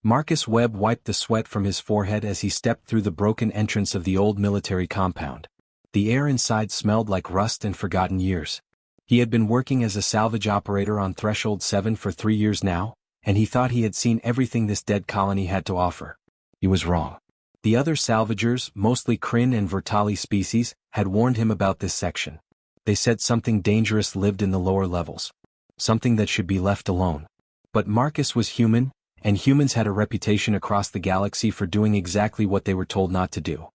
Marcus Webb wiped the sweat from his forehead as he stepped through the broken entrance of the old military compound. The air inside smelled like rust and forgotten years. He had been working as a salvage operator on Threshold 7 for 3 years now, and he thought he had seen everything this dead colony had to offer. He was wrong. The other salvagers, mostly Kryn and Vertali species, had warned him about this section. They said something dangerous lived in the lower levels. Something that should be left alone. But Marcus was human, and humans had a reputation across the galaxy for doing exactly what they were told not to do.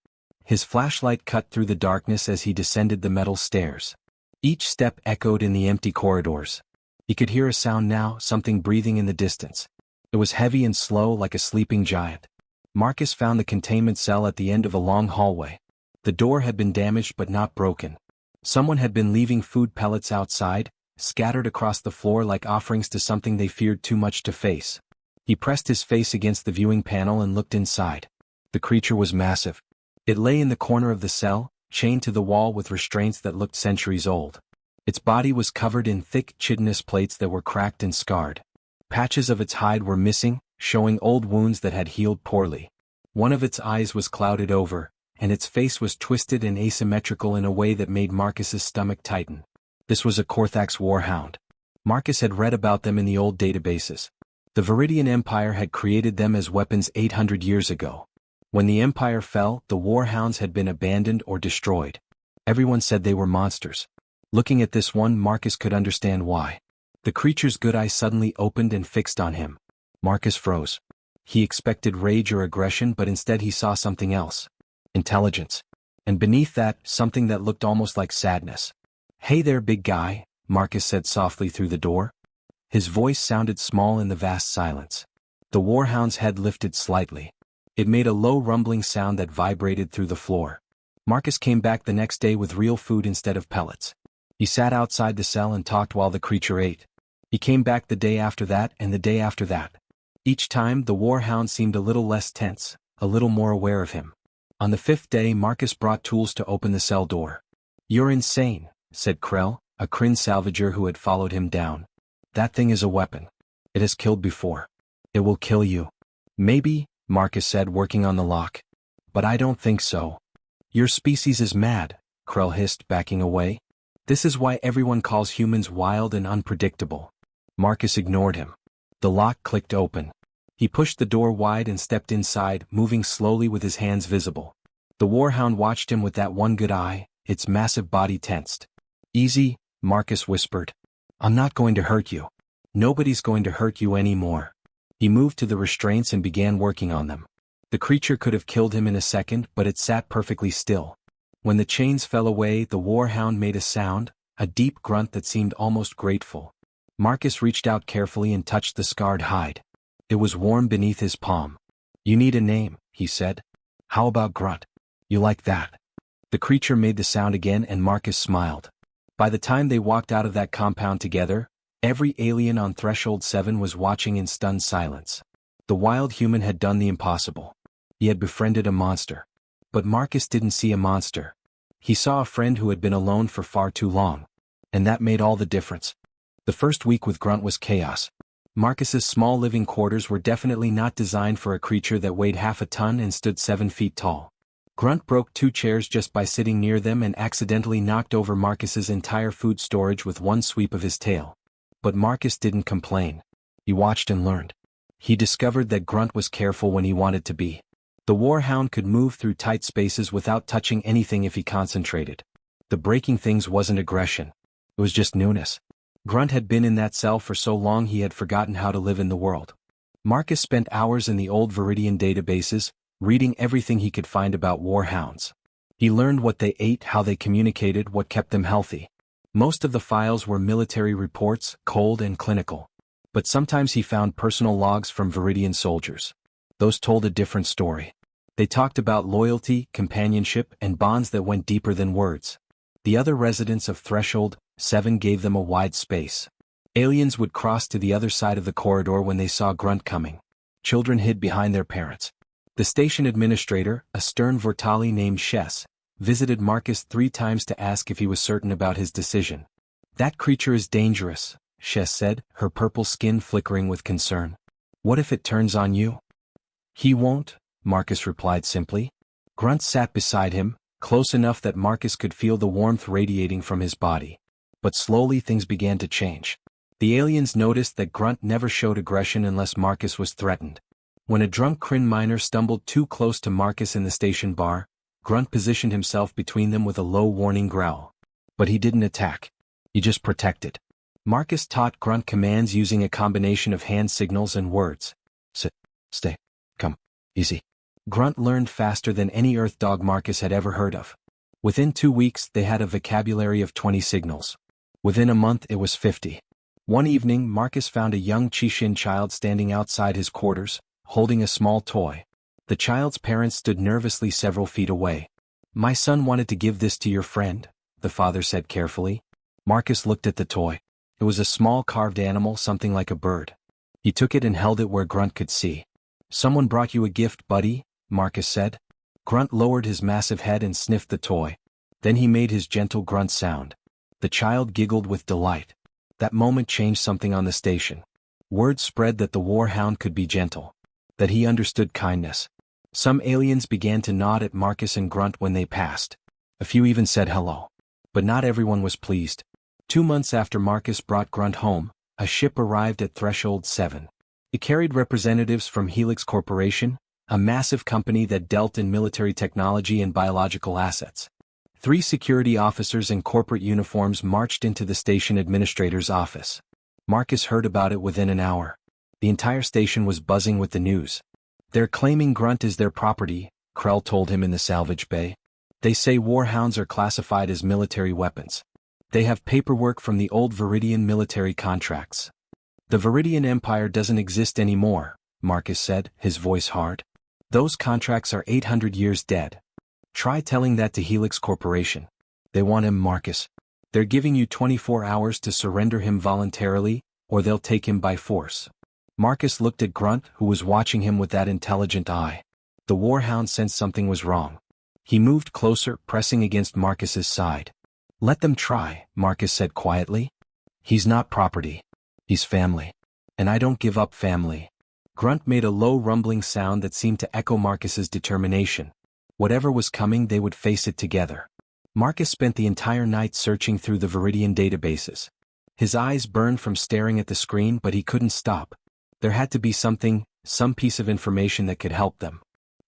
His flashlight cut through the darkness as he descended the metal stairs. Each step echoed in the empty corridors. He could hear a sound now, something breathing in the distance. It was heavy and slow like a sleeping giant. Marcus found the containment cell at the end of a long hallway. The door had been damaged but not broken. Someone had been leaving food pellets outside, scattered across the floor like offerings to something they feared too much to face. He pressed his face against the viewing panel and looked inside. The creature was massive. It lay in the corner of the cell, chained to the wall with restraints that looked centuries old. Its body was covered in thick chitinous plates that were cracked and scarred. Patches of its hide were missing, showing old wounds that had healed poorly. One of its eyes was clouded over, and its face was twisted and asymmetrical in a way that made Marcus's stomach tighten. This was a Korthax warhound. Marcus had read about them in the old databases. The Viridian Empire had created them as weapons 800 years ago. When the Empire fell, the warhounds had been abandoned or destroyed. Everyone said they were monsters. Looking at this one, Marcus could understand why. The creature's good eye suddenly opened and fixed on him. Marcus froze. He expected rage or aggression, but instead he saw something else. Intelligence. And beneath that, something that looked almost like sadness. "Hey there, big guy," Marcus said softly through the door. His voice sounded small in the vast silence. The warhound's head lifted slightly. It made a low rumbling sound that vibrated through the floor. Marcus came back the next day with real food instead of pellets. He sat outside the cell and talked while the creature ate. He came back the day after that and the day after that. Each time, the warhound seemed a little less tense, a little more aware of him. On the 5th day, Marcus brought tools to open the cell door. "You're insane," said Krell, a Kryn salvager who had followed him down. "That thing is a weapon. It has killed before. It will kill you." "Maybe," Marcus said, working on the lock. "But I don't think so." "Your species is mad," Krell hissed, backing away. "This is why everyone calls humans wild and unpredictable." Marcus ignored him. The lock clicked open. He pushed the door wide and stepped inside, moving slowly with his hands visible. The warhound watched him with that one good eye, its massive body tensed. "Easy," Marcus whispered. "I'm not going to hurt you. Nobody's going to hurt you anymore." He moved to the restraints and began working on them. The creature could have killed him in a second, but it sat perfectly still. When the chains fell away, the warhound made a sound, a deep grunt that seemed almost grateful. Marcus reached out carefully and touched the scarred hide. It was warm beneath his palm. "You need a name," he said. "How about Grunt? You like that?" The creature made the sound again and Marcus smiled. By the time they walked out of that compound together, every alien on Threshold 7 was watching in stunned silence. The wild human had done the impossible. He had befriended a monster. But Marcus didn't see a monster. He saw a friend who had been alone for far too long. And that made all the difference. The first week with Grunt was chaos. Marcus's small living quarters were definitely not designed for a creature that weighed half a ton and stood 7 feet tall. Grunt broke 2 chairs just by sitting near them and accidentally knocked over Marcus's entire food storage with one sweep of his tail. But Marcus didn't complain. He watched and learned. He discovered that Grunt was careful when he wanted to be. The warhound could move through tight spaces without touching anything if he concentrated. The breaking things wasn't aggression. It was just newness. Grunt had been in that cell for so long he had forgotten how to live in the world. Marcus spent hours in the old Viridian databases, reading everything he could find about warhounds. He learned what they ate, how they communicated, what kept them healthy. Most of the files were military reports, cold and clinical. But sometimes he found personal logs from Viridian soldiers. Those told a different story. They talked about loyalty, companionship, and bonds that went deeper than words. The other residents of Threshold 7 gave them a wide space. Aliens would cross to the other side of the corridor when they saw Grunt coming. Children hid behind their parents. The station administrator, a stern Vertali named Shess, visited Marcus 3 times to ask if he was certain about his decision. "That creature is dangerous," Shess said, her purple skin flickering with concern. "What if it turns on you?" He won't, Marcus replied simply. Grunt sat beside him, close enough that Marcus could feel the warmth radiating from his body. But slowly things began to change. The aliens noticed that Grunt never showed aggression unless Marcus was threatened. When a drunk Kryn miner stumbled too close to Marcus in the station bar, Grunt positioned himself between them with a low warning growl. But he didn't attack. He just protected. Marcus taught Grunt commands using a combination of hand signals and words. Sit, stay, come, easy. Grunt learned faster than any Earth dog Marcus had ever heard of. Within 2 weeks they had a vocabulary of 20 signals. Within a month it was 50. One evening Marcus found a young Chishin child standing outside his quarters, holding a small toy. The child's parents stood nervously several feet away. "My son wanted to give this to your friend," the father said carefully. Marcus looked at the toy. It was a small carved animal, something like a bird. He took it and held it where Grunt could see. "Someone brought you a gift, buddy," Marcus said. Grunt lowered his massive head and sniffed the toy. Then he made his gentle grunt sound. The child giggled with delight. That moment changed something on the station. Word spread that the warhound could be gentle. That he understood kindness. Some aliens began to nod at Marcus and Grunt when they passed. A few even said hello. But not everyone was pleased. 2 months after Marcus brought Grunt home, a ship arrived at Threshold 7. It carried representatives from Helix Corporation, a massive company that dealt in military technology and biological assets. 3 security officers in corporate uniforms marched into the station administrator's office. Marcus heard about it within an hour. The entire station was buzzing with the news. "They're claiming Grunt is their property," Krell told him in the salvage bay. "They say warhounds are classified as military weapons. They have paperwork from the old Viridian military contracts." "The Viridian Empire doesn't exist anymore," Marcus said, his voice hard. "Those contracts are 800 years dead. Try telling that to Helix Corporation. They want him, Marcus. They're giving you 24 hours to surrender him voluntarily, or they'll take him by force." Marcus looked at Grunt, who was watching him with that intelligent eye. The warhound sensed something was wrong. He moved closer, pressing against Marcus's side. "Let them try," Marcus said quietly. "He's not property. He's family. And I don't give up family." Grunt made a low rumbling sound that seemed to echo Marcus's determination. Whatever was coming, they would face it together. Marcus spent the entire night searching through the Viridian databases. His eyes burned from staring at the screen, but he couldn't stop. There had to be something, some piece of information that could help them.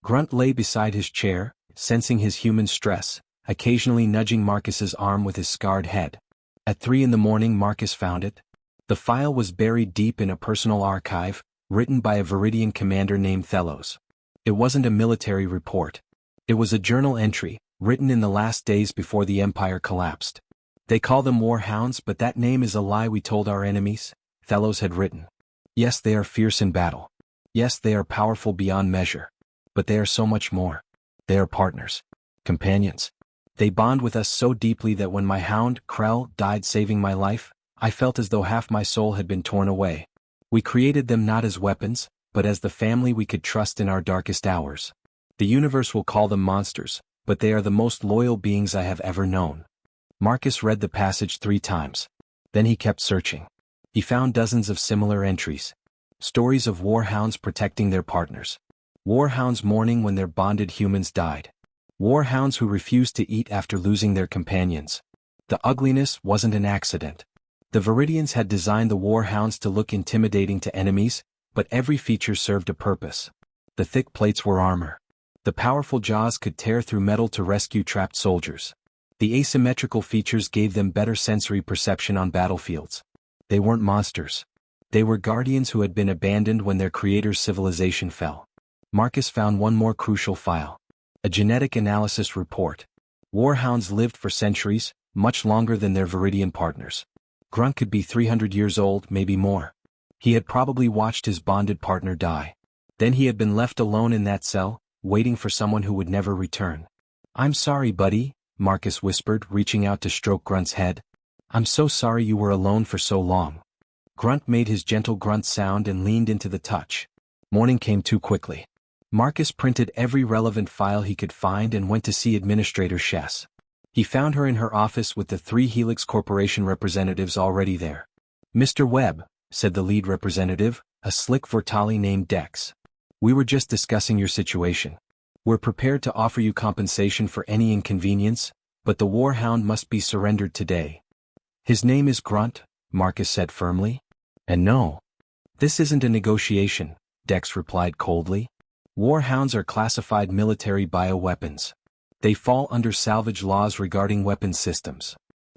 Grunt lay beside his chair, sensing his human stress, occasionally nudging Marcus's arm with his scarred head. At 3 in the morning Marcus found it. The file was buried deep in a personal archive, written by a Viridian commander named Thelos. It wasn't a military report. It was a journal entry, written in the last days before the Empire collapsed. "They call them warhounds, but that name is a lie we told our enemies," Thelos had written. "Yes, they are fierce in battle. Yes, they are powerful beyond measure. But they are so much more. They are partners. Companions. They bond with us so deeply that when my hound, Krell, died saving my life, I felt as though half my soul had been torn away. We created them not as weapons, but as the family we could trust in our darkest hours. The universe will call them monsters, but they are the most loyal beings I have ever known." Marcus read the passage 3 times. Then he kept searching. He found dozens of similar entries. Stories of warhounds protecting their partners. Warhounds mourning when their bonded humans died. Warhounds who refused to eat after losing their companions. The ugliness wasn't an accident. The Viridians had designed the warhounds to look intimidating to enemies, but every feature served a purpose. The thick plates were armor. The powerful jaws could tear through metal to rescue trapped soldiers. The asymmetrical features gave them better sensory perception on battlefields. They weren't monsters. They were guardians who had been abandoned when their creator's civilization fell. Marcus found one more crucial file. A genetic analysis report. Warhounds lived for centuries, much longer than their Viridian partners. Grunt could be 300 years old, maybe more. He had probably watched his bonded partner die. Then he had been left alone in that cell, waiting for someone who would never return. "I'm sorry, buddy," Marcus whispered, reaching out to stroke Grunt's head. "I'm so sorry you were alone for so long." Grunt made his gentle grunt sound and leaned into the touch. Morning came too quickly. Marcus printed every relevant file he could find and went to see Administrator Shess. He found her in her office with the 3 Helix Corporation representatives already there. "Mr. Webb," said the lead representative, a slick Vortali named Dex. We were just discussing your situation. We're prepared to offer you compensation for any inconvenience, but the Warhound must be surrendered today. His name is Grunt, Marcus said firmly. And no. This isn't a negotiation, Dex replied coldly. Warhounds are classified military bioweapons. They fall under salvage laws regarding weapons systems.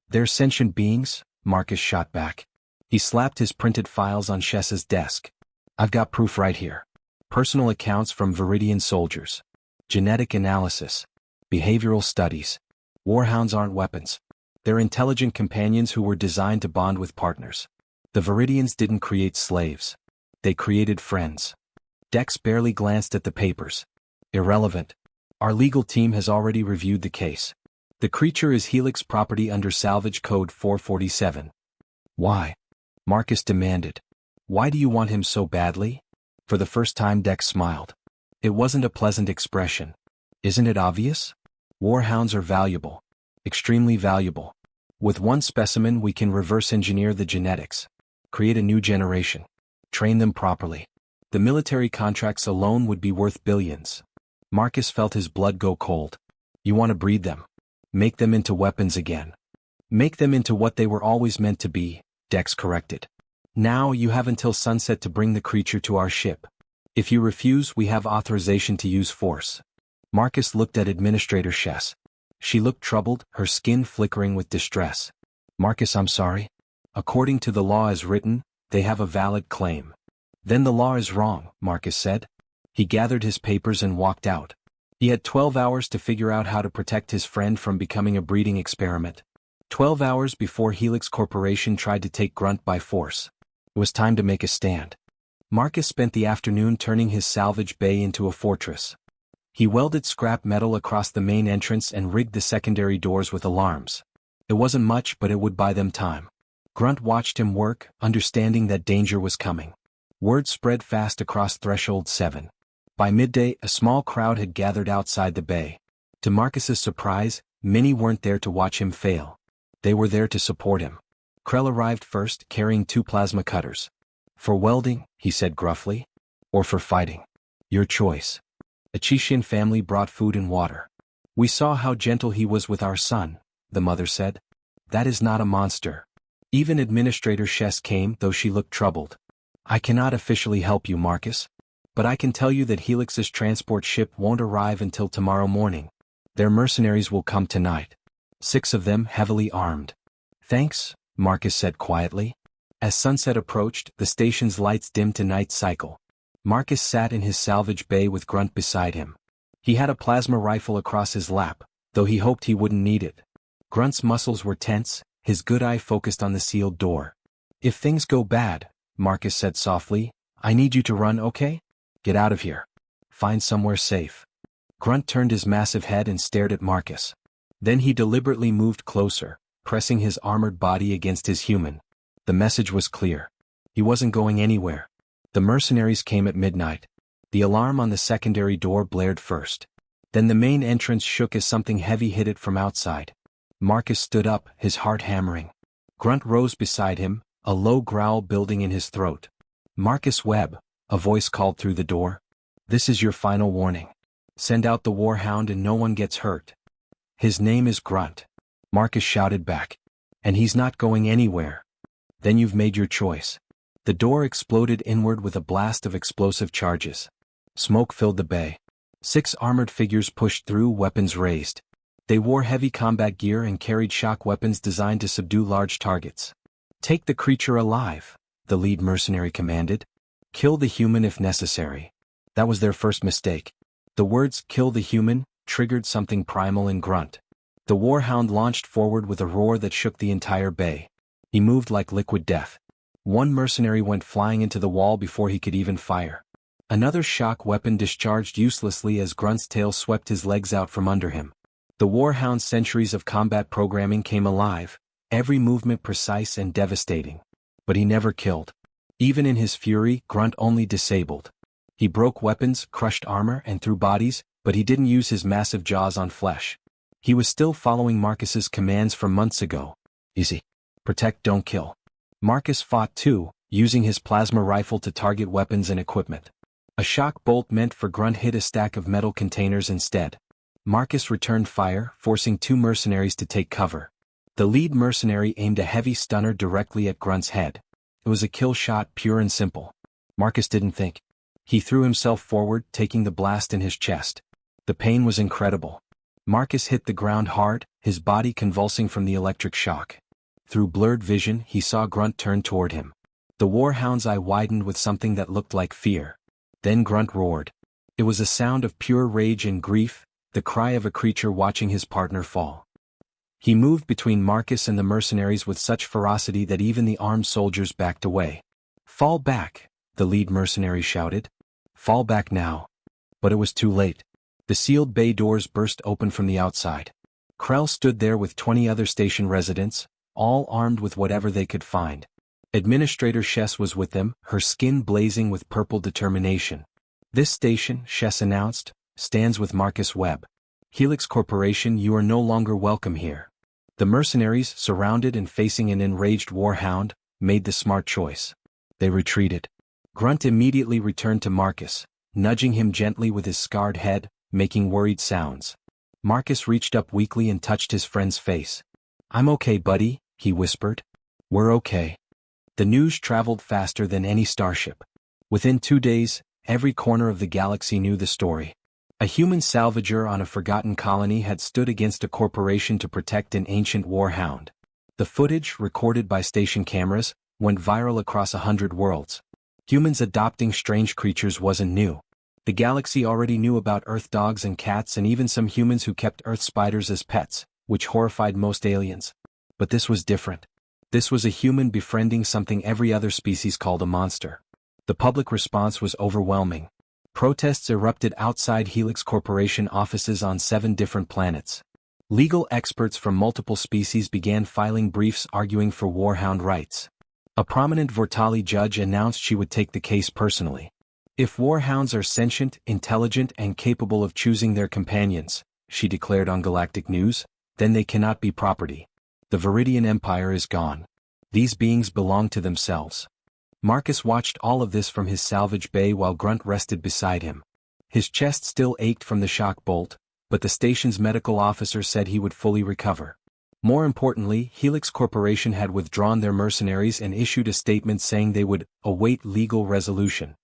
They're sentient beings, Marcus shot back. He slapped his printed files on Shessa's desk. I've got proof right here. Personal accounts from Viridian soldiers. Genetic analysis. Behavioral studies. Warhounds aren't weapons. They're intelligent companions who were designed to bond with partners. The Viridians didn't create slaves. They created friends. Dex barely glanced at the papers. Irrelevant. Our legal team has already reviewed the case. The creature is Helix property under Salvage Code 447. Why? Marcus demanded. Why do you want him so badly? For the first time Dex smiled. It wasn't a pleasant expression. Isn't it obvious? Warhounds are valuable. Extremely valuable. With one specimen we can reverse engineer the genetics. Create a new generation. Train them properly. The military contracts alone would be worth billions. Marcus felt his blood go cold. You want to breed them. Make them into weapons again. Make them into what they were always meant to be, Dex corrected. Now you have until sunset to bring the creature to our ship. If you refuse, we have authorization to use force. Marcus looked at Administrator Shess. She looked troubled, her skin flickering with distress. Marcus, I'm sorry. According to the law as written, they have a valid claim. Then the law is wrong, Marcus said. He gathered his papers and walked out. He had 12 hours to figure out how to protect his friend from becoming a breeding experiment. 12 hours before Helix Corporation tried to take Grunt by force. It was time to make a stand. Marcus spent the afternoon turning his salvage bay into a fortress. He welded scrap metal across the main entrance and rigged the secondary doors with alarms. It wasn't much, but it would buy them time. Grunt watched him work, understanding that danger was coming. Word spread fast across Threshold 7. By midday, a small crowd had gathered outside the bay. To Marcus's surprise, many weren't there to watch him fail. They were there to support him. Krell arrived first, carrying 2 plasma cutters. For welding, he said gruffly. Or for fighting. Your choice. A Chishian family brought food and water. We saw how gentle he was with our son, the mother said. That is not a monster. Even Administrator Shess came, though she looked troubled. I cannot officially help you, Marcus. But I can tell you that Helix's transport ship won't arrive until tomorrow morning. Their mercenaries will come tonight. 6 of them heavily armed. Thanks, Marcus said quietly. As sunset approached, the station's lights dimmed to night cycle. Marcus sat in his salvage bay with Grunt beside him. He had a plasma rifle across his lap, though he hoped he wouldn't need it. Grunt's muscles were tense, his good eye focused on the sealed door. If things go bad, Marcus said softly, I need you to run, okay? Get out of here. Find somewhere safe. Grunt turned his massive head and stared at Marcus. Then he deliberately moved closer, pressing his armored body against his human. The message was clear. He wasn't going anywhere. The mercenaries came at midnight. The alarm on the secondary door blared first. Then the main entrance shook as something heavy hit it from outside. Marcus stood up, his heart hammering. Grunt rose beside him, a low growl building in his throat. Marcus Webb, a voice called through the door. This is your final warning. Send out the Warhound and no one gets hurt. His name is Grunt. Marcus shouted back. And he's not going anywhere. Then you've made your choice. The door exploded inward with a blast of explosive charges. Smoke filled the bay. 6 armored figures pushed through, weapons raised. They wore heavy combat gear and carried shock weapons designed to subdue large targets. Take the creature alive, the lead mercenary commanded. Kill the human if necessary. That was their first mistake. The words, kill the human, triggered something primal in Grunt. The Warhound launched forward with a roar that shook the entire bay. He moved like liquid death. One mercenary went flying into the wall before he could even fire. Another shock weapon discharged uselessly as Grunt's tail swept his legs out from under him. The Warhound's centuries of combat programming came alive, every movement precise and devastating. But he never killed. Even in his fury, Grunt only disabled. He broke weapons, crushed armor, and threw bodies, but he didn't use his massive jaws on flesh. He was still following Marcus's commands from months ago. Easy. Protect, don't kill. Marcus fought too, using his plasma rifle to target weapons and equipment. A shock bolt meant for Grunt hit a stack of metal containers instead. Marcus returned fire, forcing two mercenaries to take cover. The lead mercenary aimed a heavy stunner directly at Grunt's head. It was a kill shot, pure and simple. Marcus didn't think. He threw himself forward, taking the blast in his chest. The pain was incredible. Marcus hit the ground hard, his body convulsing from the electric shock. Through blurred vision, he saw Grunt turn toward him. The warhound's eye widened with something that looked like fear. Then Grunt roared. It was a sound of pure rage and grief, the cry of a creature watching his partner fall. He moved between Marcus and the mercenaries with such ferocity that even the armed soldiers backed away. "Fall back," the lead mercenary shouted. "Fall back now." But it was too late. The sealed bay doors burst open from the outside. Krell stood there with 20 other station residents, all armed with whatever they could find. Administrator Shess was with them, her skin blazing with purple determination. "This station," Shess announced, "stands with Marcus Webb. Helix Corporation, you are no longer welcome here." The mercenaries, surrounded and facing an enraged warhound, made the smart choice. They retreated. Grunt immediately returned to Marcus, nudging him gently with his scarred head, making worried sounds. Marcus reached up weakly and touched his friend's face. "I'm okay, buddy," he whispered. "We're okay." The news traveled faster than any starship. Within 2 days, every corner of the galaxy knew the story. A human salvager on a forgotten colony had stood against a corporation to protect an ancient warhound. The footage, recorded by station cameras, went viral across 100 worlds. Humans adopting strange creatures wasn't new. The galaxy already knew about Earth dogs and cats and even some humans who kept Earth spiders as pets, which horrified most aliens. But this was different. This was a human befriending something every other species called a monster. The public response was overwhelming. Protests erupted outside Helix Corporation offices on 7 different planets. Legal experts from multiple species began filing briefs arguing for warhound rights. A prominent Vortali judge announced she would take the case personally. "If warhounds are sentient, intelligent, and capable of choosing their companions," she declared on Galactic News, "then they cannot be property. The Viridian Empire is gone. These beings belong to themselves." Marcus watched all of this from his salvage bay while Grunt rested beside him. His chest still ached from the shock bolt, but the station's medical officer said he would fully recover. More importantly, Helix Corporation had withdrawn their mercenaries and issued a statement saying they would await legal resolution.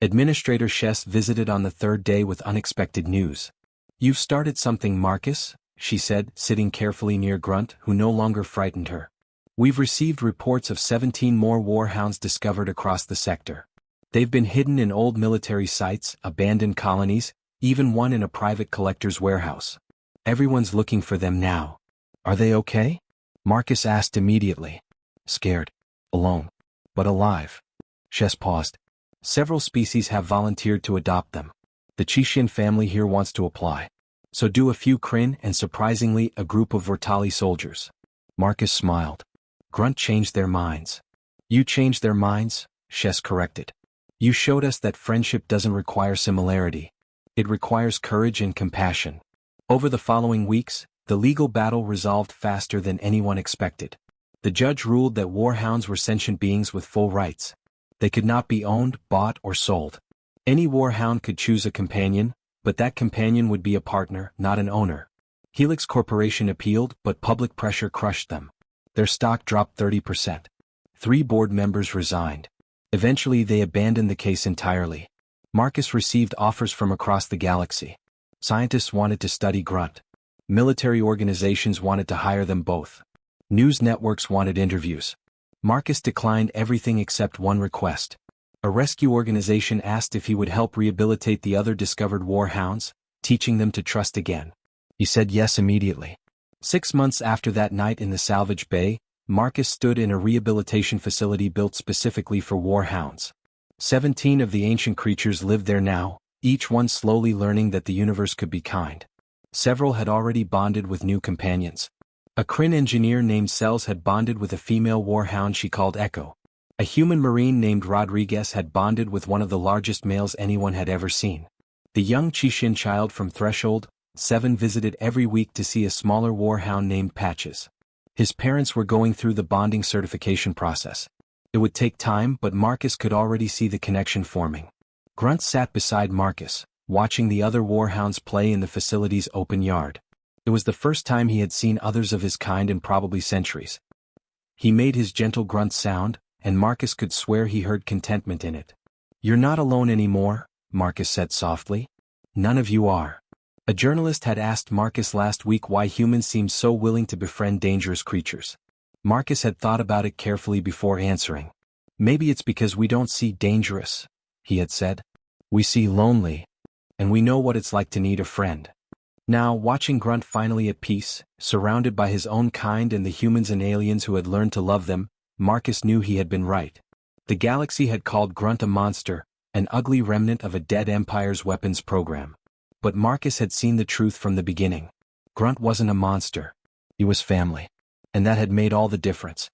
Administrator Shess visited on the 3rd day with unexpected news. "You've started something, Marcus," she said, sitting carefully near Grunt, who no longer frightened her. "We've received reports of 17 more warhounds discovered across the sector. They've been hidden in old military sites, abandoned colonies, even one in a private collector's warehouse. Everyone's looking for them now." "Are they okay?" Marcus asked immediately. "Scared. Alone. But alive." Shess paused. "Several species have volunteered to adopt them. The Chishian family here wants to apply. So do a few Kryn and surprisingly a group of Vortali soldiers." Marcus smiled. "Grunt changed their minds." "You changed their minds," Shess corrected. "You showed us that friendship doesn't require similarity. It requires courage and compassion." Over the following weeks, the legal battle resolved faster than anyone expected. The judge ruled that warhounds were sentient beings with full rights. They could not be owned, bought, or sold. Any warhound could choose a companion, but that companion would be a partner, not an owner. Helix Corporation appealed, but public pressure crushed them. Their stock dropped 30%. 3 board members resigned. Eventually they abandoned the case entirely. Marcus received offers from across the galaxy. Scientists wanted to study Grunt. Military organizations wanted to hire them both. News networks wanted interviews. Marcus declined everything except one request. A rescue organization asked if he would help rehabilitate the other discovered warhounds, teaching them to trust again. He said yes immediately. 6 months after that night in the salvage bay, Marcus stood in a rehabilitation facility built specifically for warhounds. 17 of the ancient creatures lived there now, each one slowly learning that the universe could be kind. Several had already bonded with new companions. A Kryn engineer named Cells had bonded with a female warhound she called Echo. A human marine named Rodriguez had bonded with one of the largest males anyone had ever seen. The young Chishian child from Threshold 7 visited every week to see a smaller warhound named Patches. His parents were going through the bonding certification process. It would take time, but Marcus could already see the connection forming. Grunt sat beside Marcus, watching the other warhounds play in the facility's open yard. It was the first time he had seen others of his kind in probably centuries. He made his gentle grunt sound, and Marcus could swear he heard contentment in it. "You're not alone anymore," Marcus said softly. "None of you are." A journalist had asked Marcus last week why humans seemed so willing to befriend dangerous creatures. Marcus had thought about it carefully before answering. "Maybe it's because we don't see dangerous," he had said. "We see lonely. And we know what it's like to need a friend." Now, watching Grunt finally at peace, surrounded by his own kind and the humans and aliens who had learned to love them, Marcus knew he had been right. The galaxy had called Grunt a monster, an ugly remnant of a dead empire's weapons program. But Marcus had seen the truth from the beginning. Grunt wasn't a monster. He was family. And that had made all the difference.